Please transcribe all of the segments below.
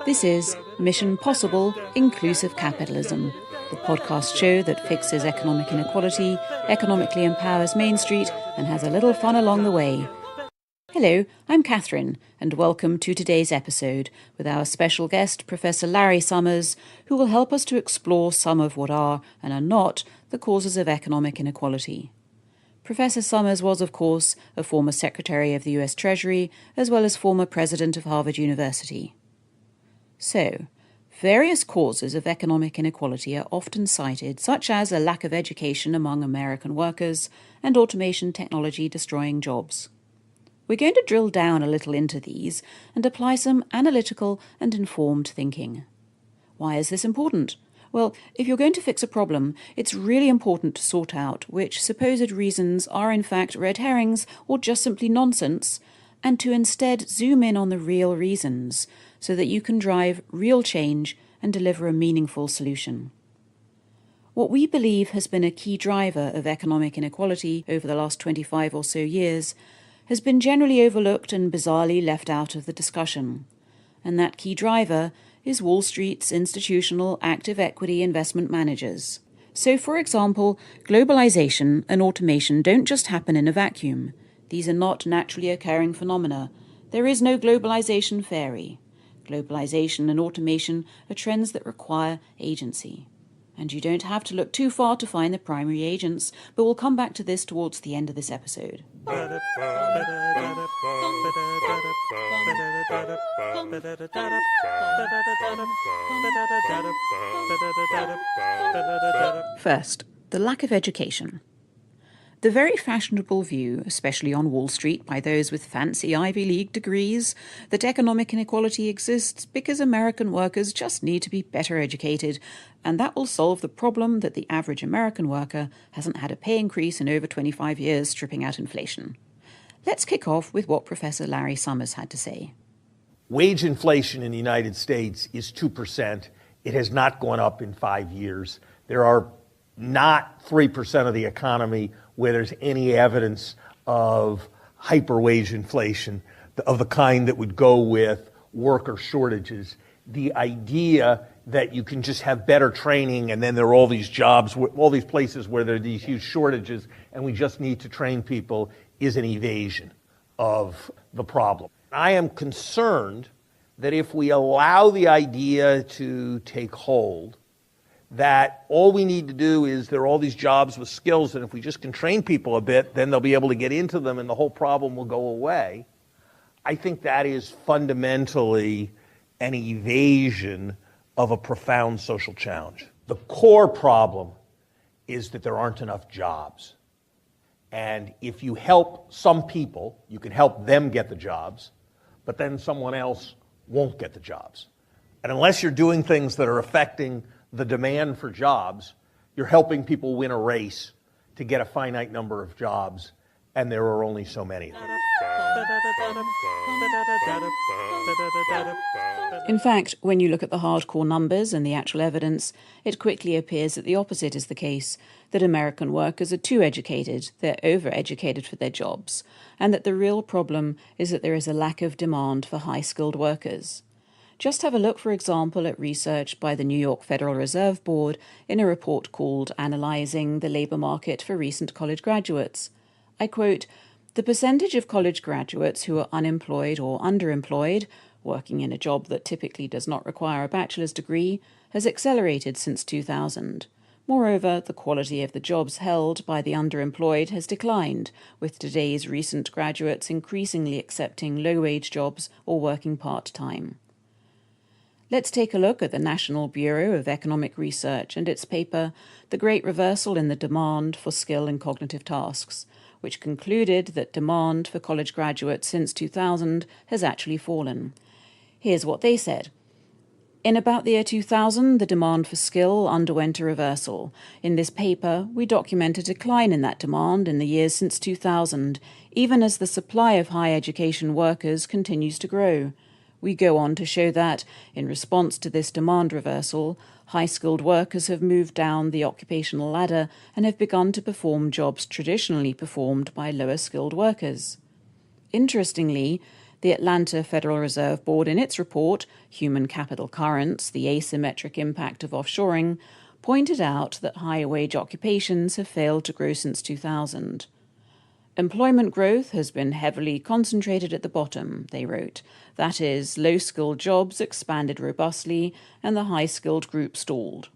This is Mission Possible Inclusive Capitalism, the podcast show that fixes economic inequality, economically empowers Main Street, and has a little fun along the way. Hello, I'm Catherine, and welcome to today's episode with our special guest, Professor Larry Summers, who will help us to explore some of what are, and are not, the causes of economic inequality. Professor Summers was, of course, a former Secretary of the US Treasury, as well as former President of Harvard University. So, various causes of economic inequality are often cited, such as a lack of education among American workers and automation technology destroying jobs. We're going to drill down a little into these and apply some analytical and informed thinking. Why is this important? Well, if you're going to fix a problem, it's really important to sort out which supposed reasons are in fact red herrings or just simply nonsense, and to instead zoom in on the real reasons so that you can drive real change and deliver a meaningful solution. What we believe has been a key driver of economic inequality over the last 25 or so years has been generally overlooked and bizarrely left out of the discussion. And that key driver is Wall Street's institutional active equity investment managers. So, for example, globalization and automation don't just happen in a vacuum. These are not naturally occurring phenomena. There is no globalization fairy. Globalization and automation are trends that require agency. And you don't have to look too far to find the primary agents, but we'll come back to this towards the end of this episode. First, the lack of education. The very fashionable view, especially on Wall Street by those with fancy Ivy League degrees, that economic inequality exists because American workers just need to be better educated, and that will solve the problem that the average American worker hasn't had a pay increase in over 25 years, stripping out inflation. Let's kick off with what Professor Larry Summers had to say. Wage inflation in the United States is 2%. It has not gone up in 5 years. There are not 3% of the economy where there's any evidence of hyper wage inflation of the kind that would go with worker shortages. The idea that you can just have better training and then there are all these jobs, all these places where there are these huge shortages and we just need to train people is an evasion of the problem. I am concerned that if we allow the idea to take hold, that all we need to do is there are all these jobs with skills, and if we just can train people a bit, then they'll be able to get into them and the whole problem will go away. I think that is fundamentally an evasion of a profound social challenge. The core problem is that there aren't enough jobs. And if you help some people, you can help them get the jobs, but then someone else won't get the jobs. And unless you're doing things that are affecting the demand for jobs, you're helping people win a race to get a finite number of jobs, and there are only so many. In fact, when you look at the hardcore numbers and the actual evidence, it quickly appears that the opposite is the case, that American workers are too educated, they're overeducated for their jobs, and that the real problem is that there is a lack of demand for high-skilled workers. Just have a look, for example, at research by the New York Federal Reserve Board in a report called Analyzing the Labor Market for Recent College Graduates. I quote, "The percentage of college graduates who are unemployed or underemployed, working in a job that typically does not require a bachelor's degree, has accelerated since 2000. Moreover, the quality of the jobs held by the underemployed has declined, with today's recent graduates increasingly accepting low-wage jobs or working part-time." Let's take a look at the National Bureau of Economic Research and its paper, The Great Reversal in the Demand for Skill and Cognitive Tasks, which concluded that demand for college graduates since 2000 has actually fallen. Here's what they said. In about the year 2000, the demand for skill underwent a reversal. In this paper, we document a decline in that demand in the years since 2000, even as the supply of high education workers continues to grow. We go on to show that, in response to this demand reversal, high-skilled workers have moved down the occupational ladder and have begun to perform jobs traditionally performed by lower-skilled workers. Interestingly, the Atlanta Federal Reserve Board, in its report, Human Capital Currents, the Asymmetric Impact of Offshoring, pointed out that higher-wage occupations have failed to grow since 2000. Employment growth has been heavily concentrated at the bottom, they wrote. That is, low-skilled jobs expanded robustly and the high-skilled group stalled.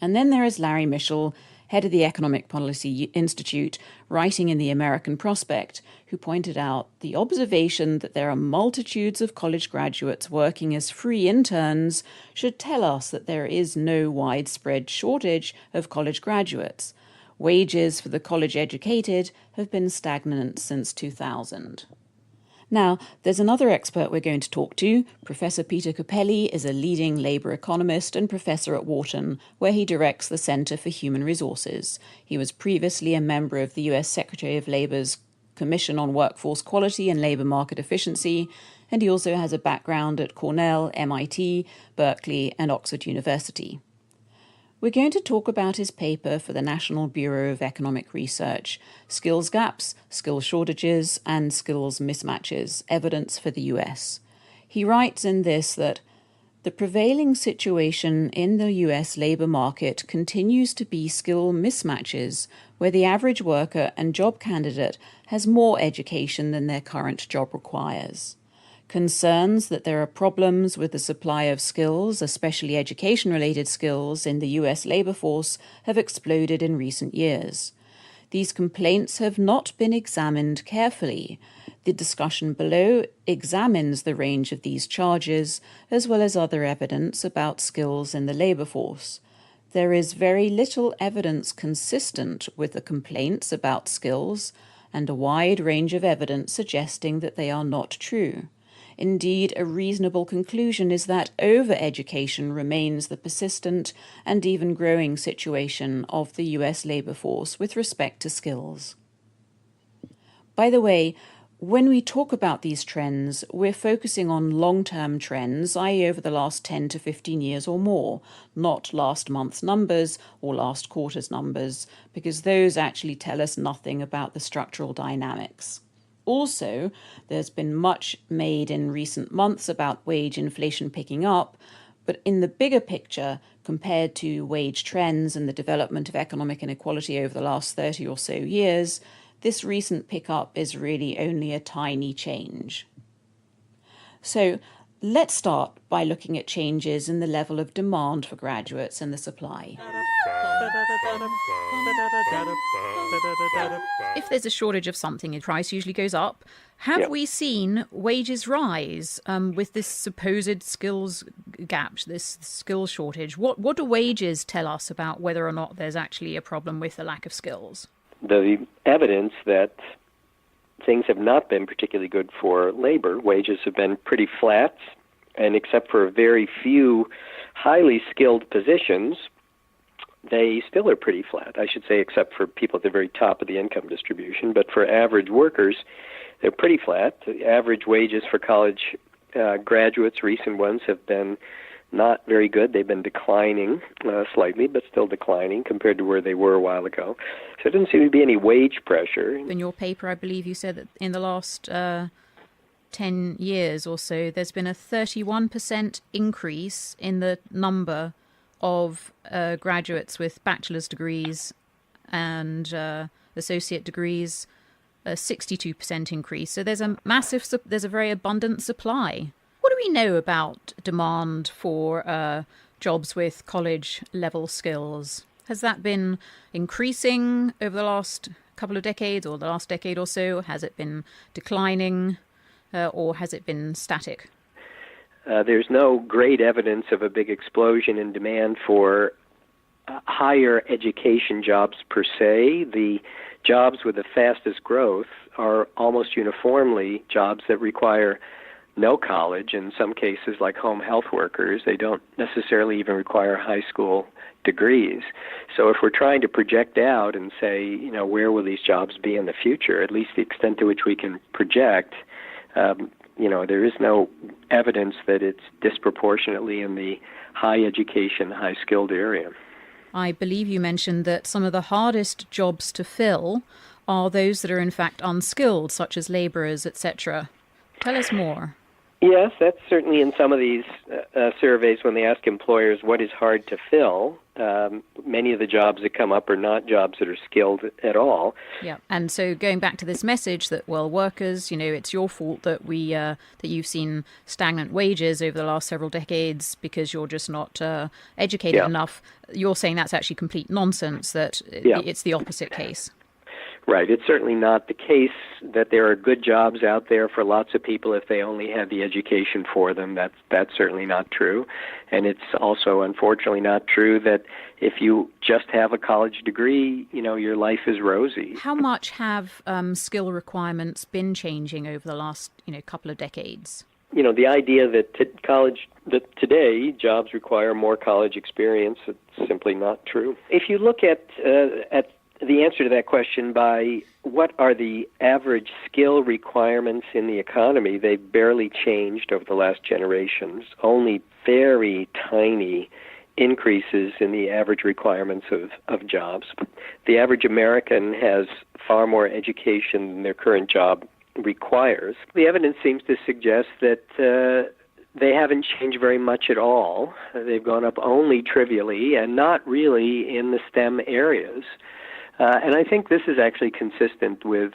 And then there is Larry Mischel, head of the Economic Policy Institute, writing in the American Prospect, who pointed out the observation that there are multitudes of college graduates working as free interns should tell us that there is no widespread shortage of college graduates. Wages for the college-educated have been stagnant since 2000. Now, there's another expert we're going to talk to. Professor Peter Capelli is a leading labour economist and professor at Wharton, where he directs the Centre for Human Resources. He was previously a member of the US Secretary of Labour's Commission on Workforce Quality and Labour Market Efficiency, and he also has a background at Cornell, MIT, Berkeley, and Oxford University. We're going to talk about his paper for the National Bureau of Economic Research, Skills Gaps, Skill Shortages, and Skills Mismatches, Evidence for the US. He writes in this that the prevailing situation in the US labour market continues to be skill mismatches, where the average worker and job candidate has more education than their current job requires. Concerns that there are problems with the supply of skills, especially education-related skills, in the US labour force have exploded in recent years. These complaints have not been examined carefully. The discussion below examines the range of these charges, as well as other evidence about skills in the labour force. There is very little evidence consistent with the complaints about skills, and a wide range of evidence suggesting that they are not true. Indeed, a reasonable conclusion is that over-education remains the persistent and even growing situation of the US labour force with respect to skills. By the way, when we talk about these trends, we're focusing on long-term trends, i.e. over the last 10 to 15 years or more, not last month's numbers or last quarter's numbers, because those actually tell us nothing about the structural dynamics. Also, there's been much made in recent months about wage inflation picking up, but in the bigger picture, compared to wage trends and the development of economic inequality over the last 30 or so years, this recent pickup is really only a tiny change. So let's start by looking at changes in the level of demand for graduates and the supply. If there's a shortage of something, the price usually goes up. Have we seen wages rise with this supposed skills gap, this skill shortage? What do wages tell us about whether or not there's actually a problem with the lack of skills? The evidence that things have not been particularly good for labor. Wages have been pretty flat, and except for very few highly skilled positions, they still are pretty flat, I should say, except for people at the very top of the income distribution. But for average workers, they're pretty flat. The average wages for college graduates, recent ones, have been not very good. They've been declining slightly, but still declining compared to where they were a while ago. So there doesn't seem to be any wage pressure. In your paper, I believe you said that in the last 10 years or so, there's been a 31% increase in the number of graduates with bachelor's degrees and associate degrees, a 62% increase. So there's a very abundant supply. What do we know about demand for jobs with college-level skills? Has that been increasing over the last couple of decades or the last decade or so? Has it been declining or has it been static? There's no great evidence of a big explosion in demand for higher education jobs per se. The jobs with the fastest growth are almost uniformly jobs that require no college. In some cases, like home health workers, they don't necessarily even require high school degrees. So if we're trying to project out and say, where will these jobs be in the future, at least the extent to which we can project, there is no evidence that it's disproportionately in the high education, high skilled area. I believe you mentioned that some of the hardest jobs to fill are those that are in fact unskilled, such as laborers, etc. Tell us more. Yes, that's certainly in some of these surveys when they ask employers what is hard to fill. Many of the jobs that come up are not jobs that are skilled at all. Yeah, and so going back to this message that, well, workers, it's your fault that that you've seen stagnant wages over the last several decades because you're just not educated enough. You're saying that's actually complete nonsense, that it's the opposite case. Right. It's certainly not the case that there are good jobs out there for lots of people if they only had the education for them. That's certainly not true. And it's also unfortunately not true that if you just have a college degree, your life is rosy. How much have skill requirements been changing over the last, couple of decades? The idea that that today jobs require more college experience, it's simply not true. If you look at the answer to that question by what are the average skill requirements in the economy, they've barely changed over the last generations. Only very tiny increases in the average requirements of jobs. The average American has far more education than their current job requires. The evidence seems to suggest that they haven't changed very much at all. They've gone up only trivially and not really in the STEM areas. And I think this is actually consistent with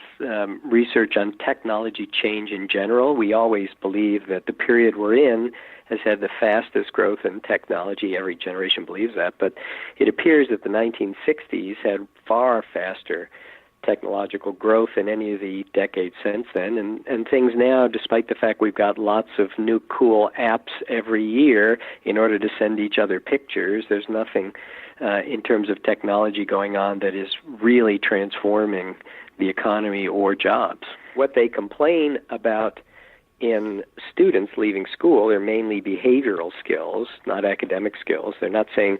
research on technology change in general. We always believe that the period we're in has had the fastest growth in technology. Every generation believes that. But it appears that the 1960s had far faster technological growth in any of the decades since then. And things now, despite the fact we've got lots of new cool apps every year in order to send each other pictures, there's nothing in terms of technology going on that is really transforming the economy or jobs. What they complain about in students leaving school are mainly behavioral skills, not academic skills. They're not saying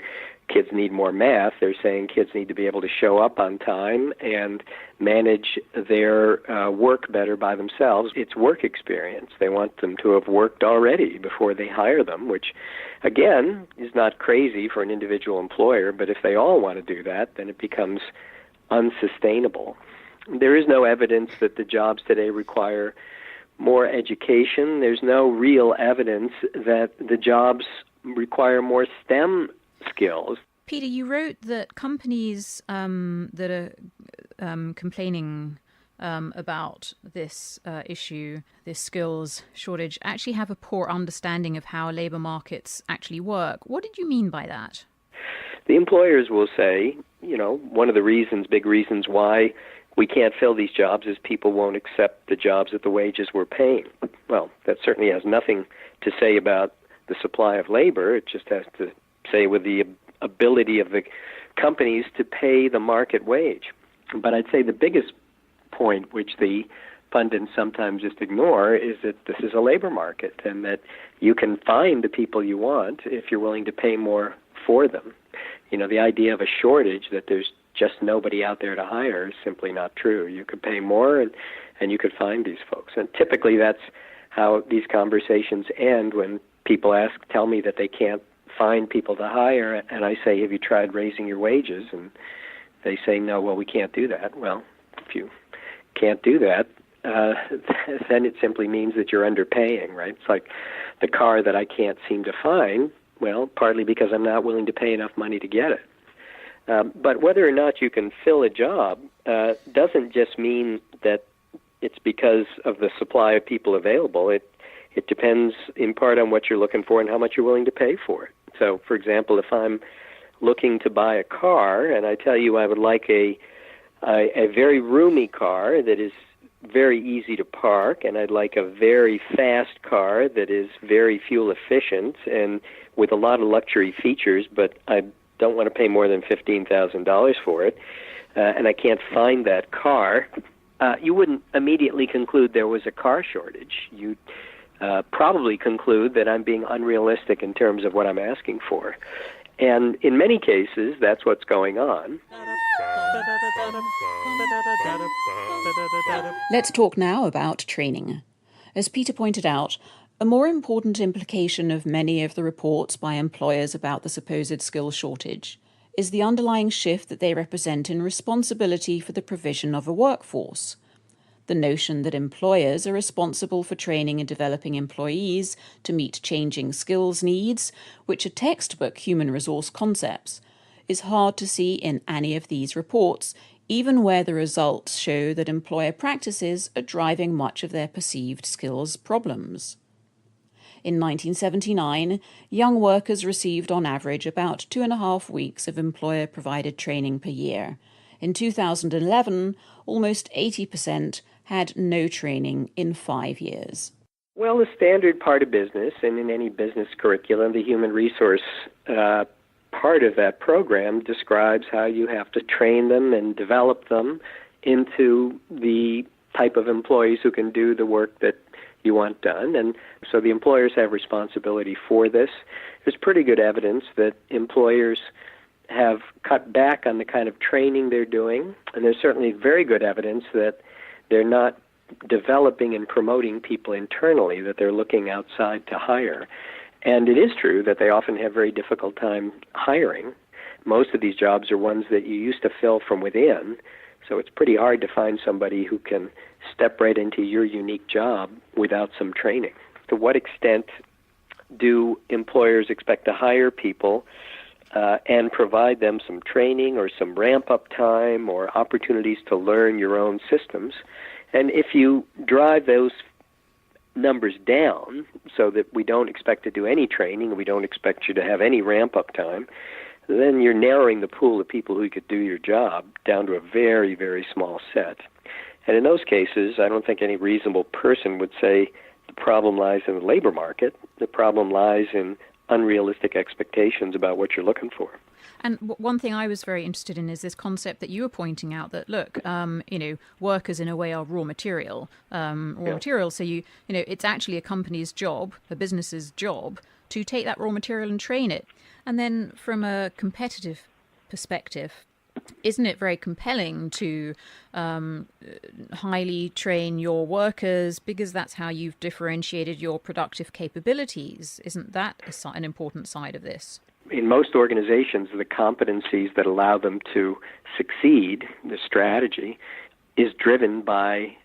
kids need more math. They're saying kids need to be able to show up on time and manage their work better by themselves. It's work experience. They want them to have worked already before they hire them, which, again, is not crazy for an individual employer, but if they all want to do that, then it becomes unsustainable. There is no evidence that the jobs today require more education. There's no real evidence that the jobs require more STEM skills. Peter, you wrote that companies that are complaining about this issue, this skills shortage, actually have a poor understanding of how labor markets actually work. What did you mean by that? The employers will say, one of the big reasons why we can't fill these jobs is people won't accept the jobs at the wages we're paying. Well, that certainly has nothing to say about the supply of labor. It just has to say with the ability of the companies to pay the market wage. But I'd say the biggest point, which the pundits sometimes just ignore, is that this is a labor market and that you can find the people you want if you're willing to pay more for them. The idea of a shortage, that there's just nobody out there to hire, is simply not true. You could pay more and you could find these folks. And typically that's how these conversations end when people tell me that they can't find people to hire, and I say, have you tried raising your wages? And they say, no, well, we can't do that. Well, if you can't do that, then it simply means that you're underpaying, right? It's like the car that I can't seem to find, well, partly because I'm not willing to pay enough money to get it. But whether or not you can fill a job doesn't just mean that it's because of the supply of people available. It depends in part on what you're looking for and how much you're willing to pay for it. So, for example, if I'm looking to buy a car and I tell you I would like a very roomy car that is very easy to park, and I'd like a very fast car that is very fuel efficient and with a lot of luxury features, but I don't want to pay more than $15,000 for it, and I can't find that car, you wouldn't immediately conclude there was a car shortage. You'd probably conclude that I'm being unrealistic in terms of what I'm asking for. And in many cases, that's what's going on. Let's talk now about training. As Peter pointed out, a more important implication of many of the reports by employers about the supposed skills shortage is the underlying shift that they represent in responsibility for the provision of a workforce. The notion that employers are responsible for training and developing employees to meet changing skills needs, which are textbook human resource concepts, is hard to see in any of these reports, even where the results show that employer practices are driving much of their perceived skills problems. In 1979, young workers received on average about 2.5 weeks of employer-provided training per year. In 2011, almost 80% had no training in 5 years. Well, the standard part of business, and in any business curriculum, the human resource part of that program describes how you have to train them and develop them into the type of employees who can do the work that you want done. And so the employers have responsibility for this. There's pretty good evidence that employers have cut back on the kind of training they're doing, and there's certainly very good evidence that they're not developing and promoting people internally, that they're looking outside to hire. And it is true that they often have very difficult time hiring. Most of these jobs are ones that you used to fill from within, so it's pretty hard to find somebody who can step right into your unique job without some training. To what extent do employers expect to hire people and provide them some training or some ramp-up time or opportunities to learn your own systems? And if you drive those numbers down so that we don't expect to do any training and we don't expect you to have any ramp-up time, then you're narrowing the pool of people who could do your job down to a very, very small set. And in those cases, I don't think any reasonable person would say the problem lies in the labor market. The problem lies in unrealistic expectations about what you're looking for. And one thing I was very interested in is this concept that you were pointing out that, look, workers in a way are raw material. So it's actually a company's job, a business's job, to take that raw material and train it. And then from a competitive perspective, isn't it very compelling to highly train your workers because that's how you've differentiated your productive capabilities? Isn't that an important side of this? In most organizations, the competencies that allow them to succeed, the strategy, is driven by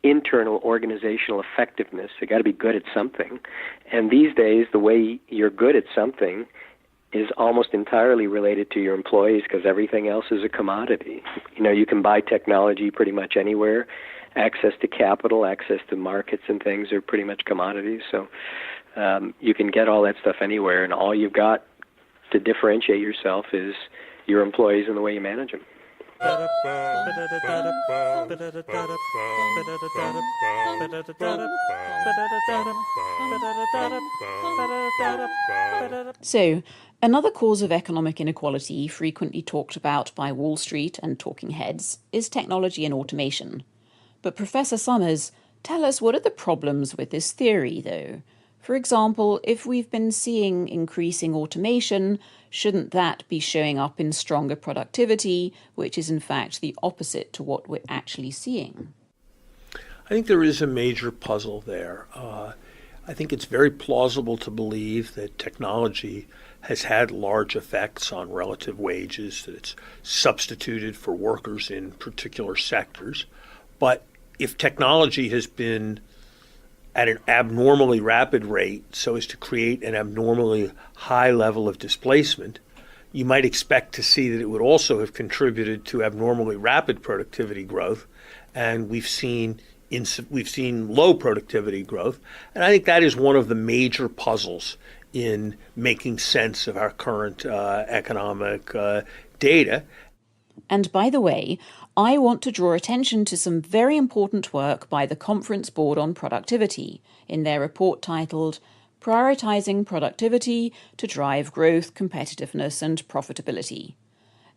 internal organizational effectiveness. You got to be good at something. And these days, the way you're good at something is almost entirely related to your employees because everything else is a commodity. You can buy technology pretty much anywhere. Access to capital, access to markets and things are pretty much commodities. So you can get all that stuff anywhere, and all you've got to differentiate yourself is your employees and the way you manage them. So, another cause of economic inequality frequently talked about by Wall Street and talking heads is technology and automation. But Professor Summers, tell us, what are the problems with this theory, though? For example, if we've been seeing increasing automation, shouldn't that be showing up in stronger productivity, which is in fact the opposite to what we're actually seeing? I think there is a major puzzle there. I think it's very plausible to believe that technology has had large effects on relative wages, that it's substituted for workers in particular sectors. But if technology has been at an abnormally rapid rate so as to create an abnormally high level of displacement, you might expect to see that it would also have contributed to abnormally rapid productivity growth, and we've seen low productivity growth. And I think that is one of the major puzzles in making sense of our current economic data. And by the way, I want to draw attention to some very important work by the Conference Board on Productivity in their report titled Prioritizing Productivity to Drive Growth, Competitiveness and Profitability.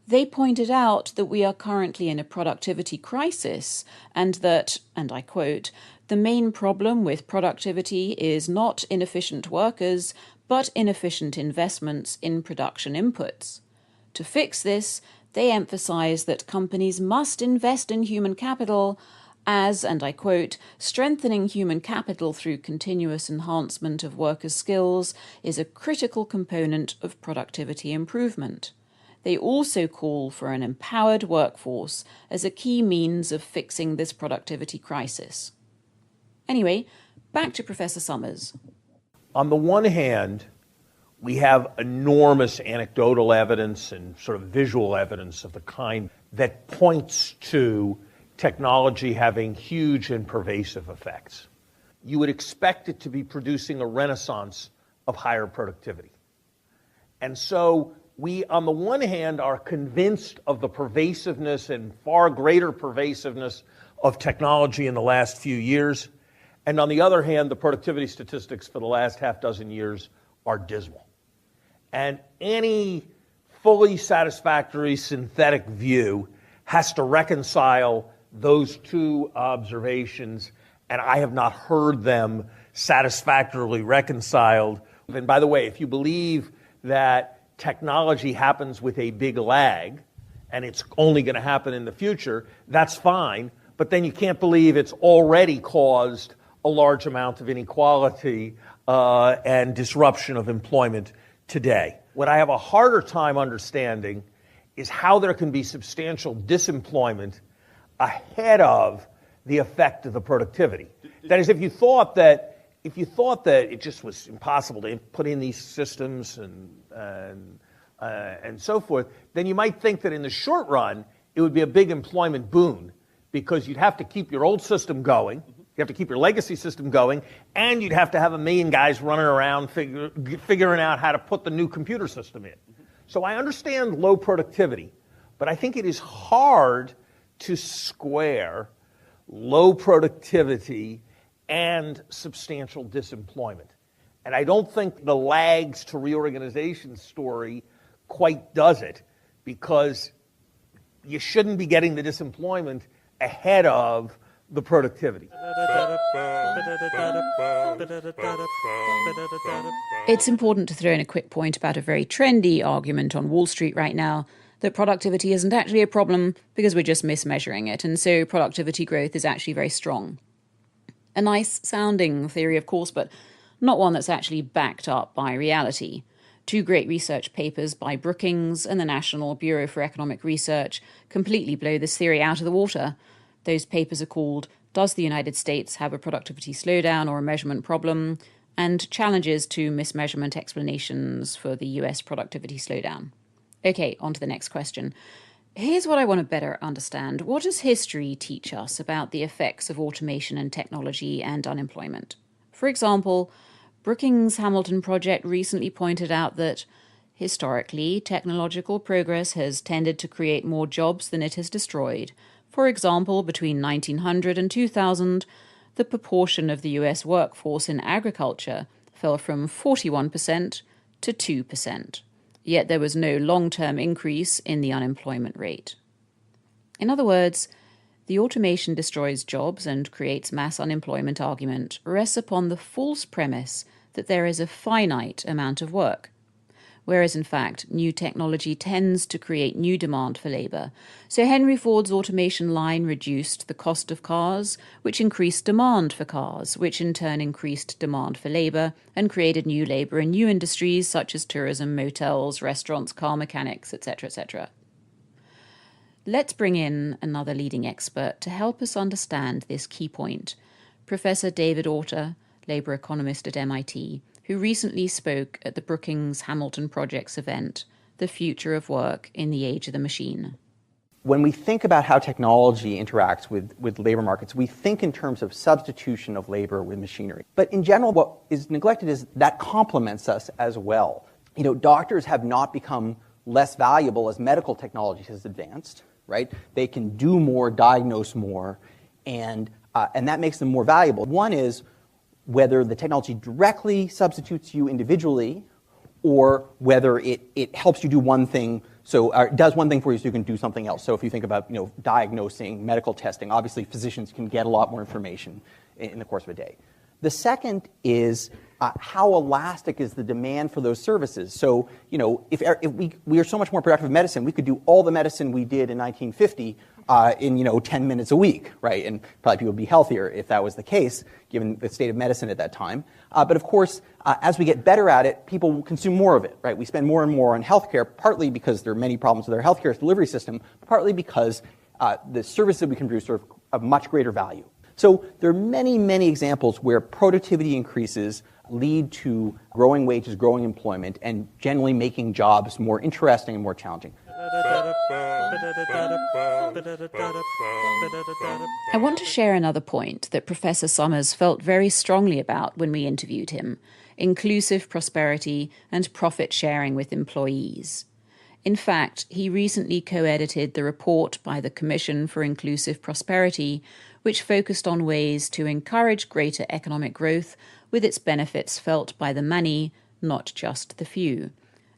They pointed out that we are currently in a productivity crisis and that, and I quote, the main problem with productivity is not inefficient workers, but inefficient investments in production inputs. To fix this, they emphasize that companies must invest in human capital as, and I quote, strengthening human capital through continuous enhancement of workers' skills is a critical component of productivity improvement. They also call for an empowered workforce as a key means of fixing this productivity crisis. Anyway, back to Professor Summers. On the one hand, we have enormous anecdotal evidence and sort of visual evidence of the kind that points to technology having huge and pervasive effects. You would expect it to be producing a renaissance of higher productivity. And so we, on the one hand, are convinced of the pervasiveness and far greater pervasiveness of technology in the last few years. And on the other hand, the productivity statistics for the last half dozen years are dismal. And any fully satisfactory synthetic view has to reconcile those two observations, and I have not heard them satisfactorily reconciled. And by the way, if you believe that technology happens with a big lag, and it's only going to happen in the future, that's fine, but then you can't believe it's already caused a large amount of inequality and disruption of employment today. What I have a harder time understanding is how there can be substantial disemployment ahead of the effect of the productivity. That is, if you thought that it just was impossible to put in these systems and so forth, then you might think that in the short run it would be a big employment boon, because you'd have to keep your old system going, you have to keep your legacy system going, and you'd have to have 1 million guys running around figuring out how to put the new computer system in. So I understand low productivity, but I think it is hard to square low productivity and substantial disemployment. And I don't think the lags to reorganization story quite does it, because you shouldn't be getting the disemployment ahead of the productivity. It's important to throw in a quick point about a very trendy argument on Wall Street right now, that productivity isn't actually a problem because we're just mismeasuring it, and so productivity growth is actually very strong. A nice sounding theory, of course, but not one that's actually backed up by reality. 2 great research papers by Brookings and the National Bureau for Economic Research completely blow this theory out of the water. Those papers are called "Does the United States Have a Productivity Slowdown or a Measurement Problem?" and "Challenges to Mismeasurement Explanations for the US Productivity Slowdown." Okay, on to the next question. Here's what I want to better understand. What does history teach us about the effects of automation and technology and unemployment? For example, Brookings Hamilton Project recently pointed out that historically, technological progress has tended to create more jobs than it has destroyed. For example, between 1900 and 2000, the proportion of the US workforce in agriculture fell from 41% to 2%. Yet there was no long-term increase in the unemployment rate. In other words, the automation destroys jobs and creates mass unemployment argument rests upon the false premise that there is a finite amount of work, whereas in fact new technology tends to create new demand for labour. So Henry Ford's automation line reduced the cost of cars, which increased demand for cars, which in turn increased demand for labour and created new labour in new industries such as tourism, motels, restaurants, car mechanics, etc., etc. Let's bring in another leading expert to help us understand this key point, Professor David Autor, labour economist at MIT, who recently spoke at the Brookings Hamilton Project's event, The Future of Work in the Age of the Machine. When we think about how technology interacts with labor markets, we think in terms of substitution of labor with machinery. But in general, what is neglected is that complements us as well. You know, doctors have not become less valuable as medical technology has advanced, right? They can do more, diagnose more, and that makes them more valuable. One is whether the technology directly substitutes you individually, or whether it helps you do one thing, it does one thing for you so you can do something else. So if you think about diagnosing, medical testing, obviously physicians can get a lot more information in the course of a day. The second is how elastic is the demand for those services. So if we are so much more productive in medicine, we could do all the medicine we did in 1950 in 10 minutes a week, right? And probably people would be healthier if that was the case, given the state of medicine at that time. But of course, as we get better at it, people will consume more of it, right? We spend more and more on healthcare, partly because there are many problems with our healthcare delivery system, partly because the services that we can produce are of much greater value. So there are many, many examples where productivity increases lead to growing wages, growing employment, and generally making jobs more interesting and more challenging. I want to share another point that Professor Summers felt very strongly about when we interviewed him: inclusive prosperity and profit sharing with employees. In fact, he recently co-edited the report by the Commission for Inclusive Prosperity, which focused on ways to encourage greater economic growth with its benefits felt by the many, not just the few.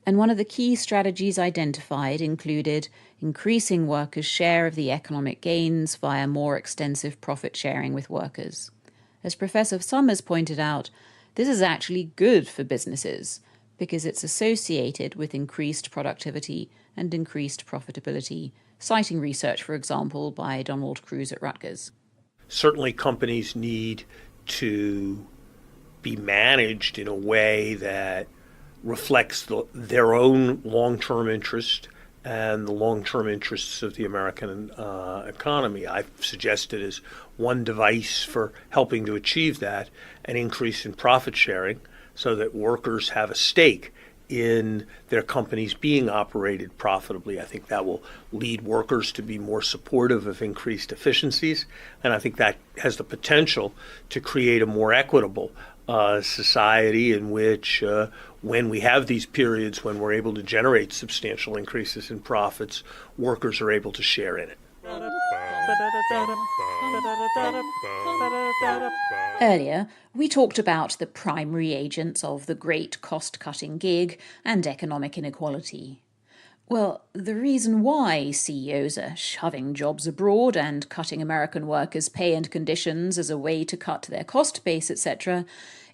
And one of the key strategies identified included increasing workers' share of the economic gains via more extensive profit sharing with workers. As Professor Summers pointed out, this is actually good for businesses because it's associated with increased productivity and increased profitability, citing research, for example, by Donald Cruz at Rutgers. Certainly companies need to be managed in a way that reflects their own long-term interest and the long-term interests of the American economy. I've suggested as one device for helping to achieve that an increase in profit sharing so that workers have a stake in their companies being operated profitably. I think that will lead workers to be more supportive of increased efficiencies, and I think that has the potential to create a more equitable society in which when we have these periods when we're able to generate substantial increases in profits, workers are able to share in it. Earlier, we talked about the primary agents of the great cost-cutting gig and economic inequality. Well, the reason why CEOs are shoving jobs abroad and cutting American workers' pay and conditions as a way to cut their cost base, etc.,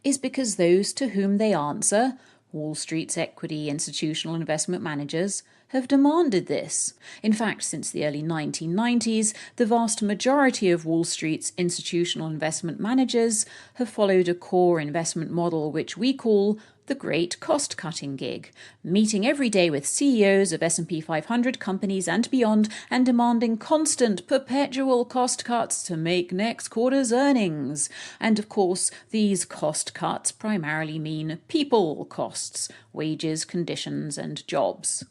is because those to whom they answer, Wall Street's equity institutional investment managers, have demanded this. In fact, since the early 1990s, the vast majority of Wall Street's institutional investment managers have followed a core investment model which we call the great cost-cutting gig, meeting every day with CEOs of S&P 500 companies and beyond and demanding constant, perpetual cost cuts to make next quarter's earnings. And of course, these cost cuts primarily mean people costs, wages, conditions, and jobs.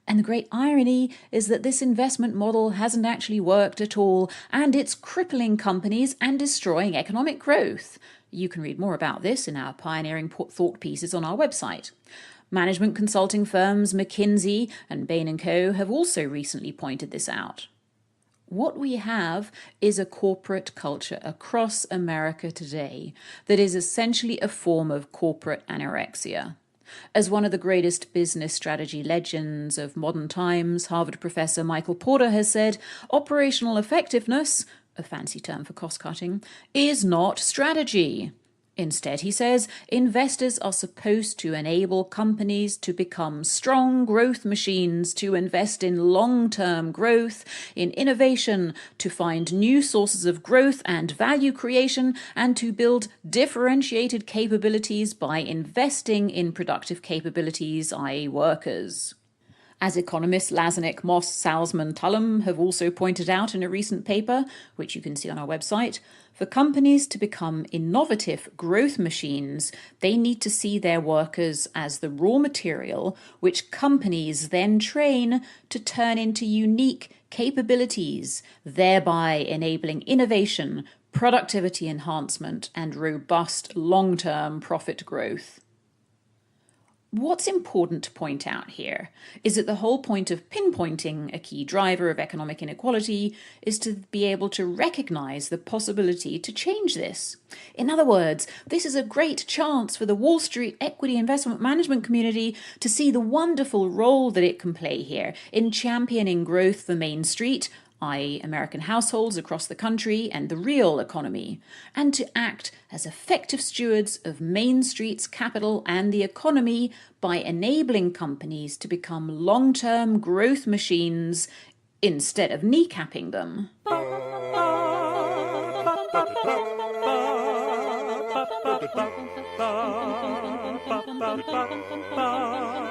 And the great irony is that this investment model hasn't actually worked at all, and it's crippling companies and destroying economic growth. You can read more about this in our pioneering thought pieces on our website. Management consulting firms McKinsey and Bain & Co. have also recently pointed this out. What we have is a corporate culture across America today that is essentially a form of corporate anorexia. As one of the greatest business strategy legends of modern times, Harvard professor Michael Porter has said, operational effectiveness, a fancy term for cost-cutting, is not strategy. Instead, he says, investors are supposed to enable companies to become strong growth machines, to invest in long-term growth, in innovation, to find new sources of growth and value creation, and to build differentiated capabilities by investing in productive capabilities, i.e. workers. As economists Lazanick, Moss, Salzman, Tullum have also pointed out in a recent paper, which you can see on our website, for companies to become innovative growth machines, they need to see their workers as the raw material, which companies then train to turn into unique capabilities, thereby enabling innovation, productivity enhancement, and robust long-term profit growth. What's important to point out here is that the whole point of pinpointing a key driver of economic inequality is to be able to recognize the possibility to change this. In other words, this is a great chance for the Wall Street equity investment management community to see the wonderful role that it can play here in championing growth for Main Street, i.e. American households across the country and the real economy, and to act as effective stewards of Main Street's capital and the economy by enabling companies to become long-term growth machines instead of kneecapping them.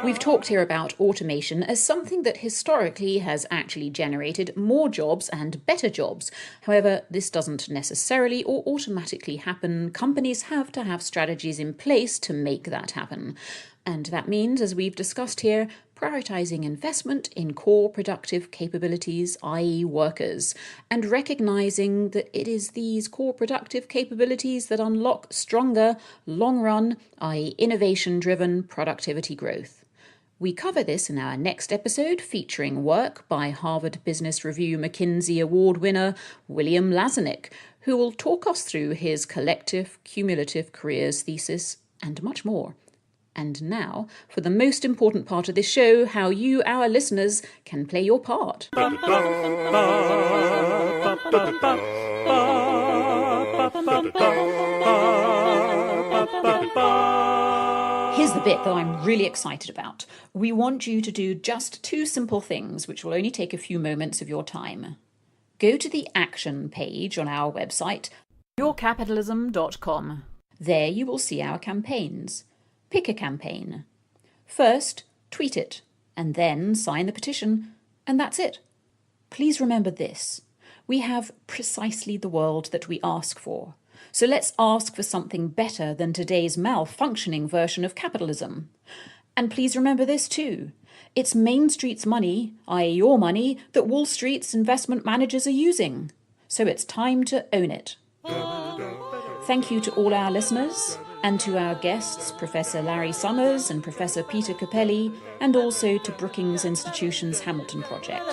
We've talked here about automation as something that historically has actually generated more jobs and better jobs. However, this doesn't necessarily or automatically happen. Companies have to have strategies in place to make that happen. And that means, as we've discussed here, prioritising investment in core productive capabilities, i.e. workers, and recognising that it is these core productive capabilities that unlock stronger, long-run, i.e. innovation-driven productivity growth. We cover this in our next episode, featuring work by Harvard Business Review McKinsey Award winner William Lazanick, who will talk us through his collective cumulative careers thesis and much more. And now, for the most important part of this show, how you, our listeners, can play your part. Here's the bit that I'm really excited about. We want you to do just 2 simple things, which will only take a few moments of your time. Go to the action page on our website, yourcapitalism.com. There you will see our campaigns. Pick a campaign. First, tweet it, and then sign the petition, and that's it. Please remember this. We have precisely the world that we ask for. So let's ask for something better than today's malfunctioning version of capitalism. And please remember this too. It's Main Street's money, i.e. your money, that Wall Street's investment managers are using. So it's time to own it. Thank you to all our listeners, and to our guests, Professor Larry Summers and Professor Peter Capelli, and also to Brookings Institution's Hamilton Project.